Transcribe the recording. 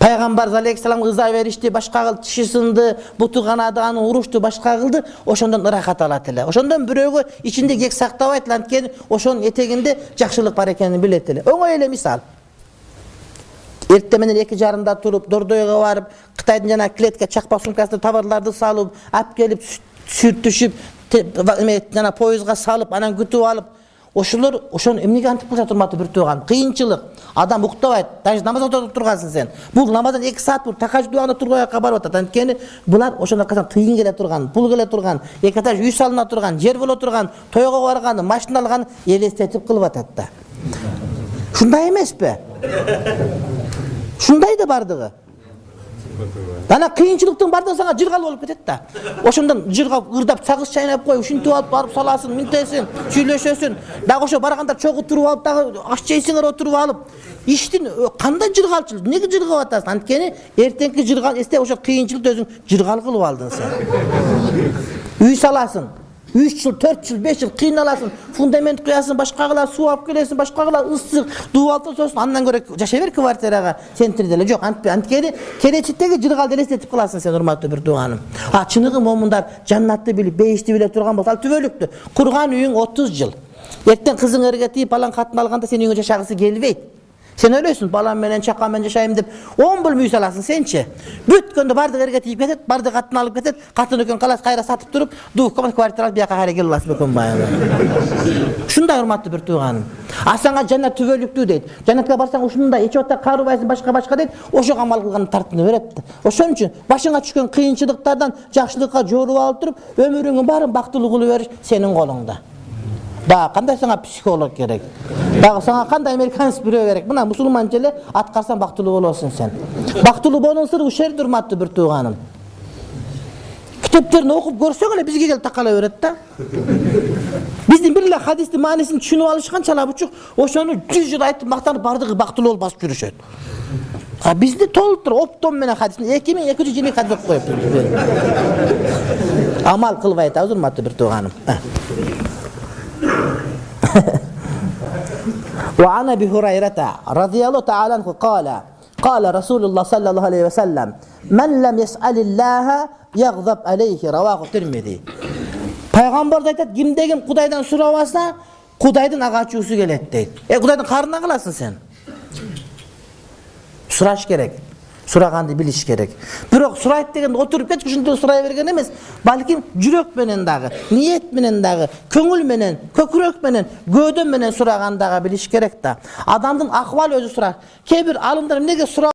Пайgambar алейхиссалам ыза беришти, башка кылды, тиши сынды, буту канады, аны урушту, башка кылды. Ошондон ырахат алат эле. Ошондон бирөөгө ичинде кек сактабайт, анткени ошонун этегинде жакшылык бар экенин билет эле. Оңой эле мисал. Эртең менен 2:30 туруп, Дордойго барып, Кытайдын жана клетка чакпак сумкасына товарларды салып, алып келип, сүртүшүп, жана поездга салып, анан күтүп алып, ошону эмнеге антип кылса турматы бир тууган? Кыйынчылык. Адам уктабайт, даже намаз окуп тургансың сен. Бул намаздан 2 саат бул тахажжуд убагында турганга барып атат. Анткени булар ошондо касан тыйын келе турган, пул келе турган, 2 этаж үй салына турган, жер боло турган, тойго барган, машина алган элестетип кылып атат да. Шундай эмеспи? Шундай да бардыгы. Ана кыйынчылыктын бардыгы сага жыргал болуп кетет да. Ошондон жыргап, ырдап, сагыз чайнап коюп, ушинтип алып барып саласың, минтесиң, сүйлөшөсүң. Дагы ошо баргандар чогуу туруп алып, дагы аш жейсиңер отуруп алып. Иштин кандай жыргалчылык? Неге жыргап атасың? Анткени эртеңки жыргал эсте ошо кыйынчылыкты өзүң жыргал кылып алдың сен. Үй саласың. 3 жыл, 4 жыл, 5 жыл кыйналасың, фундамент куясың, башка кыла суу алып келесиң, башка кыла ысык, дубалты сосын, андан көрө жашай бер квартирага, центрде эле жок, анткени келечектеги жыргалды элестетип каласың сен, урматтуу бир тууганым. Чыныгы момундар жаннатты билип, бейишти биле турган болсо, ал түбөлүктү. Курган үйүң 30 жыл. Эртең кызың эрге тийип, балаң катын алганда сен үйүңө жашагысы келбейт. Сен ойлойсуң, балам менен, чакам менен жашайм деп 10 бөлмө үй саласың сенчи. Бүткөндө барды эрге тийип кетет, барды катын алып кетет, катын экөн калас кайра сатып туруп, квартира алып бияка кайра келип аласың экөн байы. Ушундай урматтуу бир тууганым. Сага жаннат түбөлүктүү дейт. Жаннатка барсаң ушундай эч отта карыбайсың, башка дейт, ошого амал кылган тартынып берет. Ошон үчүн башыңа түшкөн кыйынчылыктардан жакшылыкка жоруп алып туруп, өмүрүңүн баарын бактылуу кылып бериш сенин колуңда. Дагы кандай сага психолог керек? Дагы сага кандай американец бирөө керек? Мына мусулманча эле аткарсаң бактылуу болосуң сен. Бактылуу болуң сыры ушер урматтуу бир тууганым. Китептерин окуп көрсөң эле бизге келип такала берет да. Биздин бир эле хадистин маанисин түшүнүп алышканчалап учук, ошону 100 жыл айтып мактанып бардыгы бактылуу болуп басып жүрүшөт. Бизди толтур оптом менен хадистин 2220 хадис окуп коюптур. Амал кылбай атабыз урматтуу бир тууганым. وعن أبي هريرة رضي الله تعالى عنه قال رسول الله صلى الله عليه وسلم من لم يسأل الله يغضب عليه رواه الترمذي. Пайгамбар айтат, кимде ким Кудайдан сурабаса, Кудайдын ага ачуусу келет дейт. Кудайдын карына кыласың сен. Сураш керек. Сураганды билиш керек. Бирок сурайт дегенде отуруп кетип ушинтип сурай берген эмес, балким жүрөк менен дагы, ниет менен дагы, көңүл менен, көкүрөк менен, көөдөн менен сурагандагы билиш керек да. Адамдын акыбалы өзү сурак. Кээ бир алымдар эмнеге сурап